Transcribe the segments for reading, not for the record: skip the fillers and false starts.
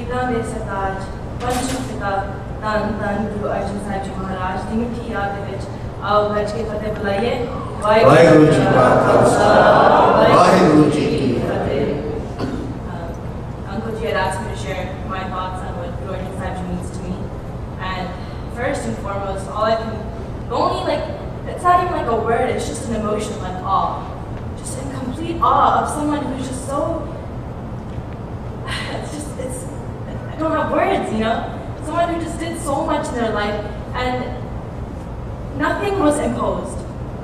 Shriram Sartaj, Pancham Pita, Tan Guru Arjan Sahib Ji Maharaj, di mithi yaad de vich aao gaj ke fateh bulaiye. Vaheguru Ji ka Khalsa, Vaheguru Ji ki Fateh. Uncle Ji had asked me to share my thoughts on what Guru Arjan Sahib Ji means to me. And first and foremost, it's not even like a word, it's just an emotion like awe. Just in complete awe of someone who's just so, I don't have words, you know? Someone who just did so much in their life and nothing was imposed.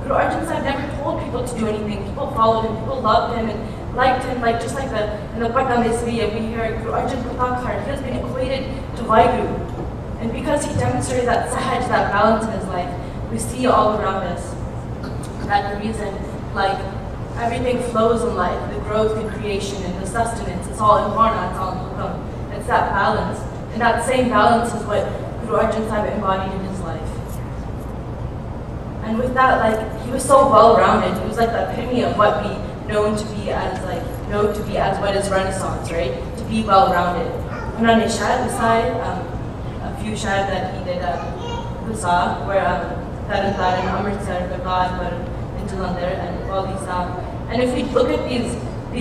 Guru Arjan Sahib never told people to do anything. People followed him, people loved him and liked him, like just like in the Patna Desviya, we hear Guru Arjan Patakar, he has been equated to Vaheguru. And because he demonstrated that sahaj, that balance in his life, we see all around us that the reason, like, everything flows in life, the growth and creation and the sustenance, it's all in Varna, it's all in Hukam. It's that balance. And that same balance is what Guru Arjan Sahib embodied in his life. And with that, like, he was so well-rounded. He was like the epitome of what we know to be as what is Renaissance, right? To be well-rounded. And on his shad side, a few shad that he did Husa, where Tarantar and Amritsar, Dargad, and Jalandhar, and all these and if we look at these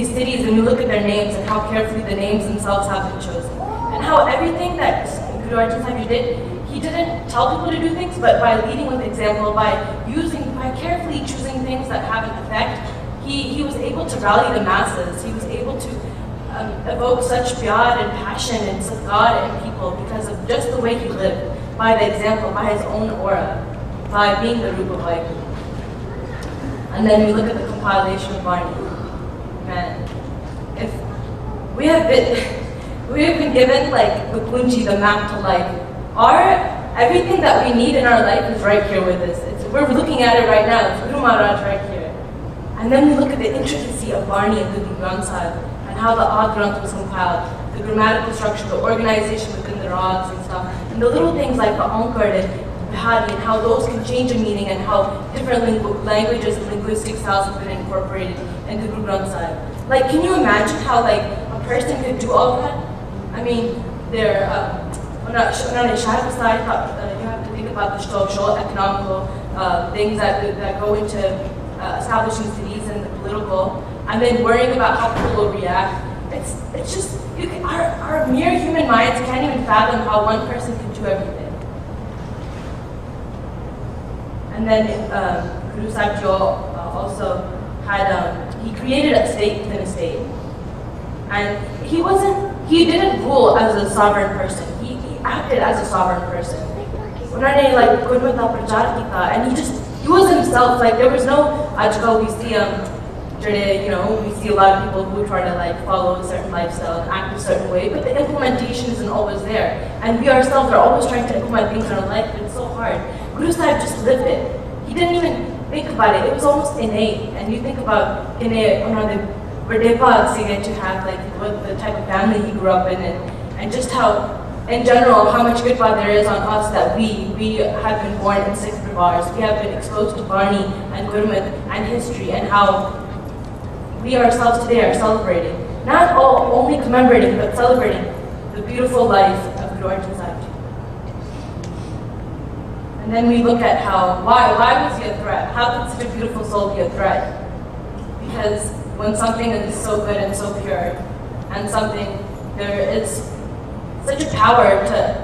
cities and we look at their names and how carefully the names themselves have been chosen, and how everything that Guru Arjan Sahib did, he didn't tell people to do things, but by leading with example, by carefully choosing things that have an effect, he was able to rally the masses. He was able to evoke such pyar and passion and sadgar in people because of just the way he lived, by the example, by his own aura, by being the Rupa Vaheguru. And then we look at the compilation of Varni. Man, if we have been given like the Kunji, the map to life. Everything that we need in our life is right here with us. We're looking at it right now. It's Guru Maharaj right here. And then we look at the intricacy of Varni and the Guru Granth Sahib and how the Ad Granth was compiled, the grammatical structure, the organization within the rags and stuff, and the little things like the Ankar and Bihari and how those can change a meaning and how different languages and linguistic styles have been incorporated into Guru Granth Sahib. Like, can you imagine how like a person could do all that? I mean, they're on a Shahid side, you have to think about the social, economical things that go into establishing cities and the political, and then worrying about how people will react. It's just, our mere human minds can't even fathom how one person can do everything. And then Guru Sahib Ji also had, he created a state within a state. And he didn't rule as a sovereign person. He acted as a sovereign person. And he was himself. Like, there was no, we see we see a lot of people who try to like follow a certain lifestyle and act a certain way, but the implementation isn't always there. And we ourselves are always trying to implement things in our life, but it's so hard. Guru Sahib just lived it. He didn't even think about it. It was almost innate. And you think about innate, to have like what the type of family he grew up in, and just how, in general, how much good there is on us that we have been born in 6 Pravars. We have been exposed to Varni and Gurmat and history, and how we ourselves today are celebrating, not only commemorating, but celebrating the beautiful life of Guru Arjan Sahib Ji. And then we look at why was he a threat? How could such a beautiful soul be a threat? Because when something is so good and so pure, and there is such a power to,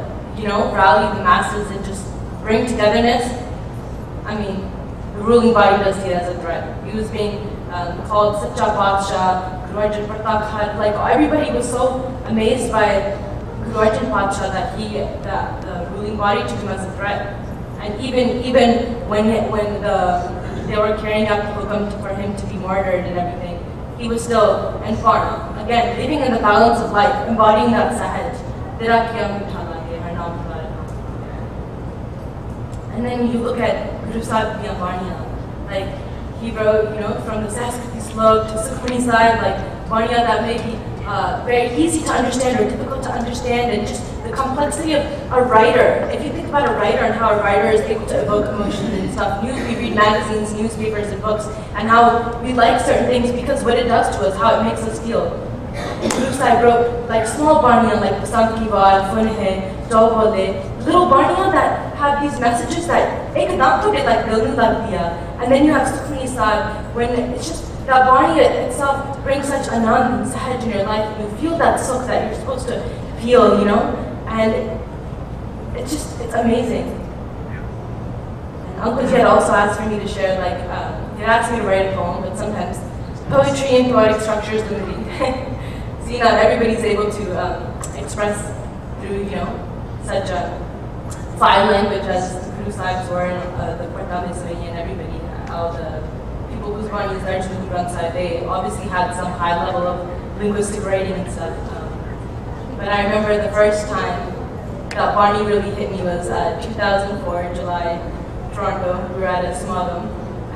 rally the masses and just bring togetherness. I mean, the ruling body does see it as a threat. He was being called Sacha Badshah, Guru Arjan Pratak, like everybody was so amazed by Guru Arjan Badshah that the ruling body took him as a threat. And even when they were carrying out the hukam for him to be martyred and everything, he was still in Varna. Again, living in the balance of life, embodying that sahaj. And then you look at Guru Sahib Varnia, like he wrote, from the Sanskriti slok to Sukhmani side, like Varnia that may be very easy to understand or difficult to understand, and just the complexity of a writer. If you think about a writer and how a writer is able to evoke emotions and stuff, we read magazines, newspapers, and books, and how we like certain things because what it does to us, how it makes us feel. Guru Sahib wrote like small baniyan like Basant Ki Waad, Fun Hai, Dal Bole, little baniyan that have these messages that ek naam to like building lag diya. And then you have Sukhmani Sahib when it's just that baniya itself brings such anand and sahaj in your life. You feel that sukh that you're supposed to feel, you know, and it's amazing. Uncle Jed also asked for me to share, like, he asked me to write a poem, but sometimes poetry and poetic structure is limiting. See, not everybody's able to express through, you know, such a fine language as the Guru Sahibs were, and the Pratame and everybody, all the people whose Bani is there to the Guru Sahib, they obviously had some high level of linguistic writing and stuff. But I remember the first time that Bani really hit me was 2004, July. Toronto, we were at a Samagam,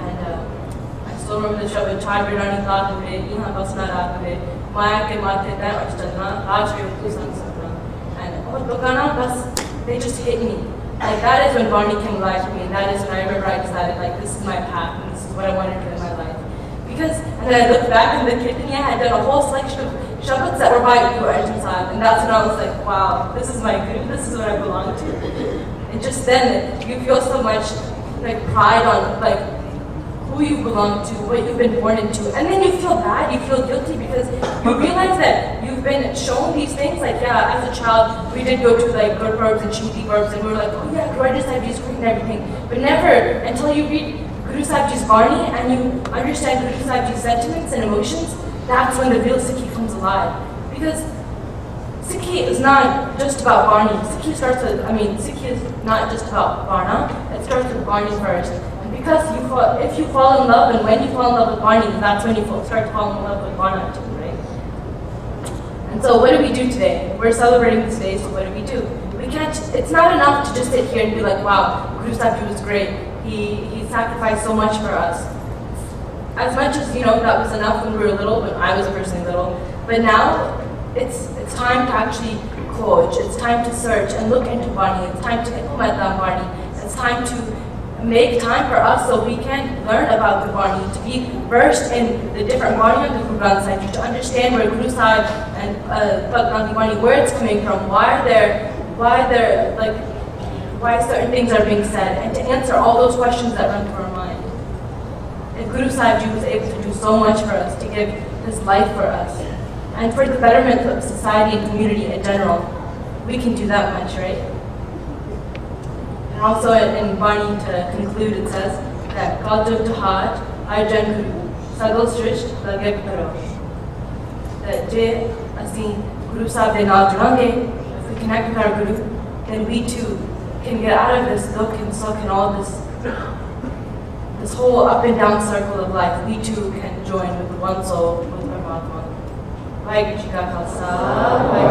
and I still remember the show with Chai Birani Kaakure, Ihan Basna Raakure, Maya Ke Mate Dai Achtalna, Raj Ke Kusan Sakna. And Lokana Bas, they just hit me. Like that is when Bani came alive to me, and that is when I remember I decided, like, this is my path, and this is what I want to do in my life. Because, and then I looked back in the Kirtaniya, I had done a whole selection of shabads that were by Guru Arjan Sahib, and that's when I was like, wow, this is my Guru, this is what I belong to. And just then, you feel so much like pride on like who you belong to, what you've been born into, and then you feel bad, you feel guilty because you realize that you've been shown these things. Like, yeah, as a child, we did go to like Gurparbs and Shindi Barbs, and we were like, oh yeah, Guru Sahib is great and everything, but never until you read Guru Sahib's Bani and you understand Guru Sahib's sentiments and emotions. That's when the real Sikhi comes alive, because Sikhi is not just about Bani. Sikhi starts with, Sikhi is not just about Varna. It starts with Bani first. And because if you fall in love, and when you fall in love with Bani, that's when you start to fall in love with Varna too, right? And so what do we do today? We're celebrating this day, so what do we do? We can't, it's not enough to just sit here and be like, wow, Guru Sahib was great. He sacrificed so much for us. As much as, that was enough when we were little, when I was personally little. But now, it's time to actually coach, it's time to search and look into Bani, it's time to implement that Bani, it's time to make time for us so we can learn about the Bani, to be versed in the different Bani of the Guru Granth Sahib, to understand where Guru Sahib and Bhakti Bani, where it's coming from, why certain things are being said, and to answer all those questions that run through our mind. If Guru Sahib Ji was able to do so much for us, to give his life for us, and for the betterment of society and community in general, we can do that much, right? And also in Bani, to conclude, it says that Kaljuv Tahaj, Arjan Guru, Sagal Srish, Lagek Karo. That Je Asi Guru Sahib de Naal Judange, if we connect with our Guru, then we too can get out of this dukh and sukh and all this whole up and down circle of life. We too can join with the one soul, with Paramatma. Vai, Guru Ji Ka Khalsa, Vai.